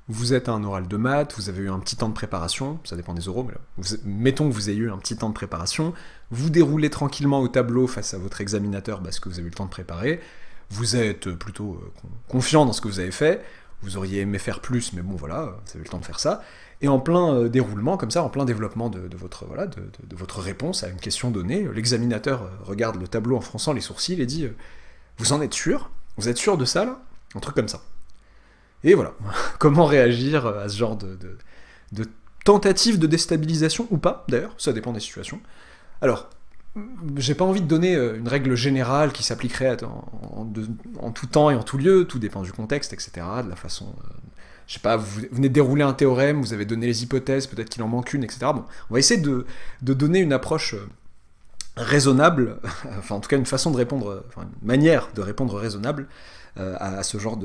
Vous êtes à un oral de maths, vous avez eu un petit temps de préparation, ça dépend des oraux, mais là, mettons que vous ayez eu un petit temps de préparation, vous déroulez tranquillement au tableau face à votre examinateur parce que vous avez eu le temps de préparer, vous êtes plutôt confiant dans ce que vous avez fait, vous auriez aimé faire plus, mais bon voilà, vous avez eu le temps de faire ça, et en plein déroulement, comme ça, en plein développement de votre, voilà, de votre réponse à une question donnée, l'examinateur regarde le tableau en fronçant les sourcils et dit vous en êtes sûr? Vous êtes sûr de ça là? Un truc comme ça. Et voilà, comment réagir à ce genre de tentative de déstabilisation, ou pas, d'ailleurs, ça dépend des situations. Alors, j'ai pas envie de donner une règle générale qui s'appliquerait en tout temps et en tout lieu, tout dépend du contexte, etc., de la façon... je sais pas, vous venez de dérouler un théorème, vous avez donné les hypothèses, peut-être qu'il en manque une, etc. Bon, on va essayer de donner une approche raisonnable, enfin en tout cas une façon de répondre, enfin une manière de répondre raisonnable à ce genre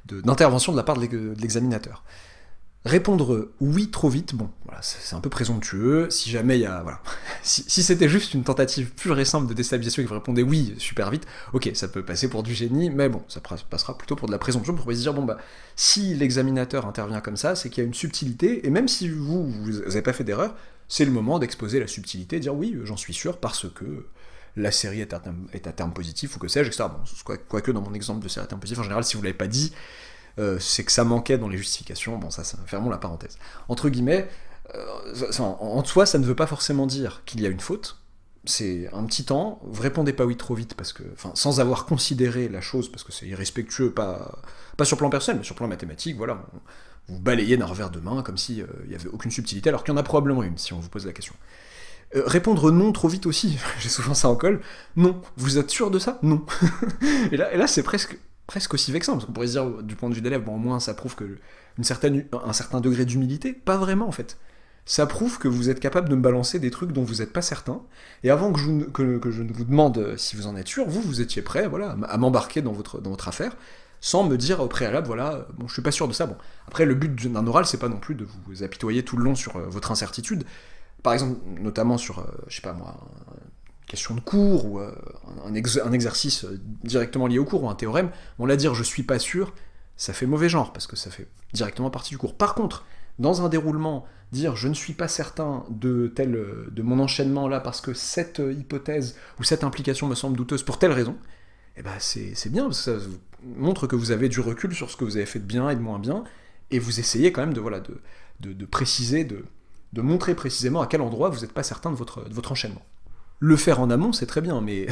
d'intervention de la part de l'examinateur. Répondre oui trop vite, bon, voilà, c'est un peu présomptueux. Si jamais il y a, voilà, si c'était juste une tentative pure et simple de déstabilisation et que vous répondez oui super vite, ok, ça peut passer pour du génie, mais bon, ça passera plutôt pour de la présomption pour se dire bon bah si l'examinateur intervient comme ça, c'est qu'il y a une subtilité et même si vous avez pas fait d'erreur, c'est le moment d'exposer la subtilité, et dire oui, j'en suis sûr parce que la série est à terme positif ou que sais-je, etc. Bon, quoique dans mon exemple de série à terme positif, en général, si vous l'avez pas dit, c'est que ça manquait dans les justifications. Bon, ça fermons la parenthèse. Entre guillemets, en soi, ça ne veut pas forcément dire qu'il y a une faute. C'est un petit temps, vous répondez pas oui trop vite, parce que, enfin, sans avoir considéré la chose, parce que c'est irrespectueux, pas sur le plan personnel, mais sur le plan mathématique, voilà, vous balayez d'un revers de main, comme s'il n'y avait aucune subtilité, alors qu'il y en a probablement une, si on vous pose la question. Répondre non trop vite aussi, j'ai souvent ça en colle, non, vous êtes sûr de ça? Non. et là c'est presque aussi vexant, parce qu'on pourrait se dire, du point de vue d'élève, bon, au moins ça prouve un certain degré d'humilité, pas vraiment en fait. Ça prouve que vous êtes capable de me balancer des trucs dont vous n'êtes pas certain, et avant que je ne vous demande si vous en êtes sûr, vous étiez prêt, voilà, à m'embarquer dans votre affaire, sans me dire au préalable, voilà, bon, je suis pas sûr de ça. Bon, après, le but d'un oral, c'est pas non plus de vous apitoyer tout le long sur votre incertitude. Par exemple, notamment sur, je sais pas moi, une question de cours, ou un exercice directement lié au cours, ou un théorème, on l'a dire je suis pas sûr, ça fait mauvais genre, parce que ça fait directement partie du cours. Par contre, dans un déroulement, dire je ne suis pas certain de mon enchaînement là, parce que cette hypothèse, ou cette implication me semble douteuse pour telle raison, eh ben c'est bien, parce que ça montre que vous avez du recul sur ce que vous avez fait de bien et de moins bien, et vous essayez quand même de préciser, de montrer précisément à quel endroit vous n'êtes pas certain de votre enchaînement. Le faire en amont, c'est très bien, mais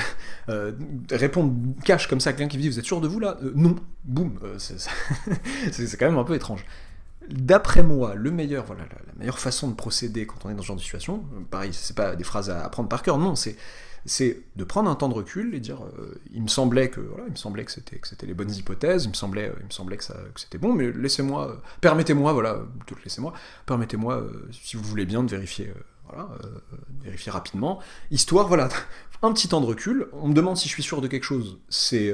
répondre cash comme ça à quelqu'un qui vous dit vous êtes sûr de vous là non, boum, c'est quand même un peu étrange. D'après moi, la meilleure façon de procéder quand on est dans ce genre de situation, pareil, c'est pas des phrases à apprendre par cœur, non, c'est de prendre un temps de recul et dire il me semblait que c'était les bonnes hypothèses, il me semblait que c'était bon, mais permettez-moi, si vous voulez bien, de vérifier vérifier rapidement, histoire, voilà, un petit temps de recul, on me demande si je suis sûr de quelque chose, c'est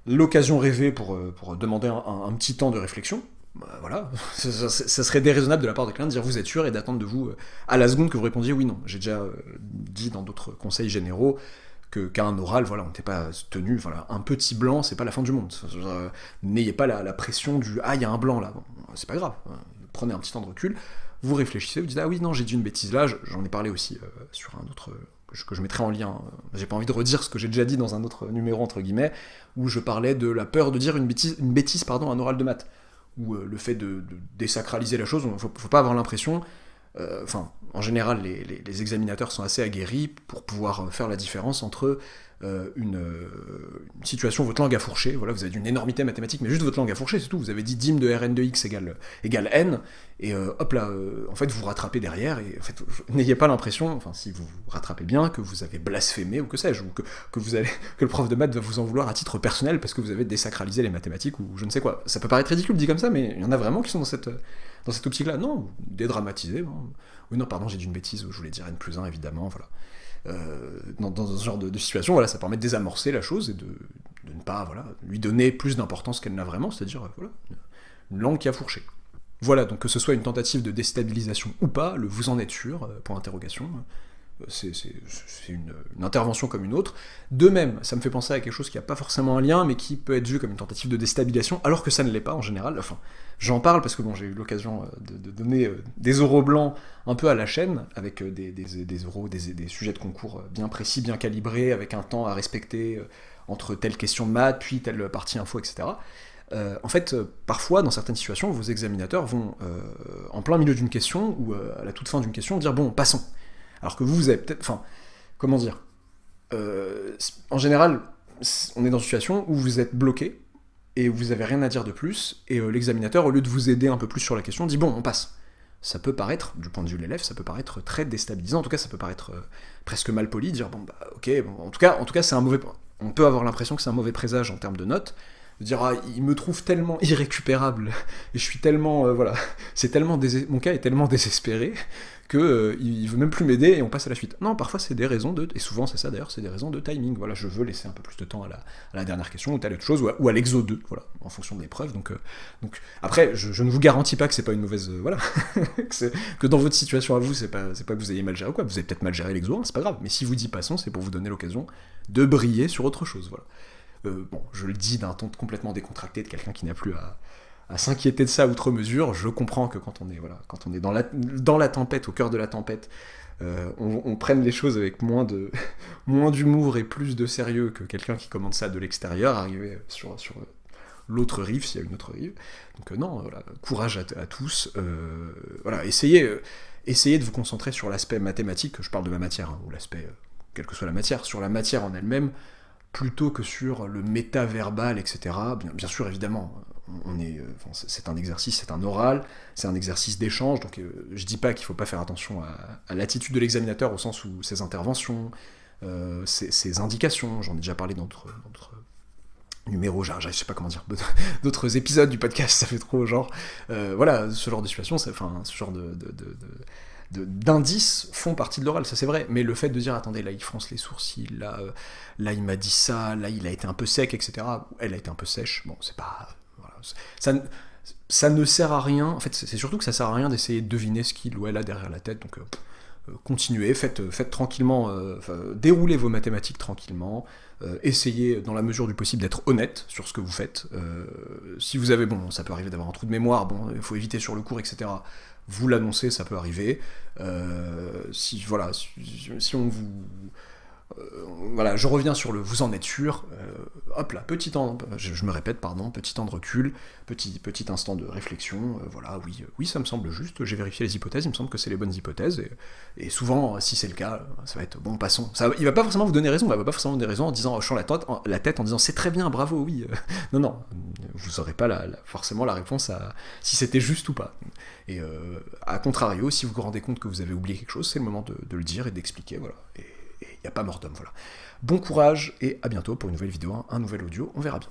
l'occasion rêvée pour demander un petit temps de réflexion. Bah, voilà, ça serait déraisonnable de la part de quelqu'un de dire vous êtes sûr et d'attendre de vous à la seconde que vous répondiez oui non. J'ai déjà dit dans d'autres conseils généraux qu'à un oral, voilà, on n'était pas tenu, voilà, un petit blanc, c'est pas la fin du monde. N'ayez pas la pression du ah il y a un blanc là, bon, c'est pas grave. Prenez un petit temps de recul, vous réfléchissez, vous dites ah oui non j'ai dit une bêtise là, j'en ai parlé aussi sur un autre que je mettrai en lien, j'ai pas envie de redire ce que j'ai déjà dit dans un autre numéro entre guillemets, où je parlais de la peur de dire une bêtise à un oral de maths, ou le fait de désacraliser la chose, faut pas avoir l'impression, en général les examinateurs sont assez aguerris pour pouvoir faire la différence entre une situation où votre langue a fourché, voilà, vous avez d'une énormité mathématique, mais juste votre langue a fourché, c'est tout, vous avez dit dim de Rn de x égale n, et hop là, en fait vous vous rattrapez derrière, et en fait, n'ayez pas l'impression, enfin si vous vous rattrapez bien, que vous avez blasphémé, ou que sais-je, ou que le prof de maths va vous en vouloir à titre personnel parce que vous avez désacralisé les mathématiques, ou je ne sais quoi. Ça peut paraître ridicule dit comme ça, mais il y en a vraiment qui sont dans cette optique-là. Non, dédramatiser, non. Oui non, pardon, j'ai dit une bêtise, je voulais dire n plus 1, évidemment, voilà. Dans ce genre de situation, voilà, ça permet de désamorcer la chose et de ne pas lui donner plus d'importance qu'elle n'a vraiment, c'est-à-dire une langue qui a fourché. Voilà, donc que ce soit une tentative de déstabilisation ou pas, le vous en êtes sûr, point d'interrogation, C'est une intervention comme une autre. De même, ça me fait penser à quelque chose qui n'a pas forcément un lien, mais qui peut être vu comme une tentative de déstabilisation, alors que ça ne l'est pas en général. Enfin, j'en parle parce que bon, j'ai eu l'occasion de donner des oraux blancs un peu à la chaîne, avec des oraux, des sujets de concours bien précis, bien calibrés, avec un temps à respecter entre telle question de maths, puis telle partie info, etc. En fait, parfois, dans certaines situations, vos examinateurs vont, en plein milieu d'une question, ou à la toute fin d'une question, dire « bon, passons ». Alors que vous avez peut-être... Enfin, comment dire en général, on est dans une situation où vous êtes bloqué, et vous n'avez rien à dire de plus, et l'examinateur, au lieu de vous aider un peu plus sur la question, dit « bon, on passe ». Ça peut paraître, du point de vue de l'élève, ça peut paraître très déstabilisant, en tout cas ça peut paraître presque mal poli, dire « bon, bah ok, bon, en tout cas c'est un mauvais... » On peut avoir l'impression que c'est un mauvais présage en termes de notes, de dire « ah, il me trouve tellement irrécupérable, et je suis tellement... voilà, c'est tellement... mon cas est tellement désespéré, que il veut même plus m'aider et on passe à la suite. » Non, parfois c'est des raisons de... Et souvent c'est ça d'ailleurs, c'est des raisons de timing. Voilà, je veux laisser un peu plus de temps à la dernière question, ou telle autre chose, ou à l'exo 2, voilà, en fonction de l'épreuve. Donc après, je ne vous garantis pas que c'est pas une mauvaise... voilà, que dans votre situation à vous, c'est pas que vous ayez mal géré ou quoi, vous avez peut-être mal géré l'exo 1, c'est pas grave. Mais si vous dit passons, c'est pour vous donner l'occasion de briller sur autre chose, voilà. Bon, je le dis d'un ton complètement décontracté de quelqu'un qui n'a plus à s'inquiéter de ça outre mesure. Je comprends que quand on est dans la tempête, au cœur de la tempête, on prenne les choses avec moins d'humour et plus de sérieux que quelqu'un qui commande ça de l'extérieur, arrivé sur l'autre rive, s'il y a une autre rive. Donc non, voilà, courage à tous. Voilà, essayez de vous concentrer sur l'aspect mathématique, je parle de la matière, hein, ou l'aspect, quelle que soit la matière, sur la matière en elle-même, plutôt que sur le méta-verbal, etc. Bien sûr, évidemment, c'est un exercice, c'est un oral, c'est un exercice d'échange, donc je dis pas qu'il faut pas faire attention à l'attitude de l'examinateur au sens où ses interventions, ses indications, j'en ai déjà parlé dans d'autres numéros, je sais pas comment dire, d'autres épisodes du podcast, ça fait trop genre, voilà, ce genre de situation, ce genre d'indices font partie de l'oral, ça c'est vrai, mais le fait de dire attendez, là il fronce les sourcils, là il m'a dit ça, là il a été un peu sec, etc. Elle a été un peu sèche, bon c'est pas... Voilà, ça ne sert à rien, en fait c'est surtout que ça sert à rien d'essayer de deviner ce qu'il ou elle a derrière la tête, donc continuez, faites tranquillement, déroulez vos mathématiques tranquillement, essayez dans la mesure du possible d'être honnête sur ce que vous faites, si vous avez, bon ça peut arriver d'avoir un trou de mémoire, bon il faut éviter sur le cours, etc., vous l'annoncez, ça peut arriver. Si on vous... voilà, je reviens sur le vous en êtes sûr. Hop là, je me répète, pardon, petit temps de recul, petit instant de réflexion. Voilà, oui, ça me semble juste. J'ai vérifié les hypothèses, il me semble que c'est les bonnes hypothèses. Et souvent, si c'est le cas, ça va être bon, passons. Il va pas forcément vous donner raison, il va pas forcément vous donner raison en disant, hochant la tête, en disant c'est très bien, bravo, oui. Non, vous aurez pas forcément la réponse à si c'était juste ou pas. Et à contrario, si vous vous rendez compte que vous avez oublié quelque chose, c'est le moment de le dire et d'expliquer, voilà. Et il n'y a pas mort d'homme, voilà. Bon courage et à bientôt pour une nouvelle vidéo, un nouvel audio, on verra bien.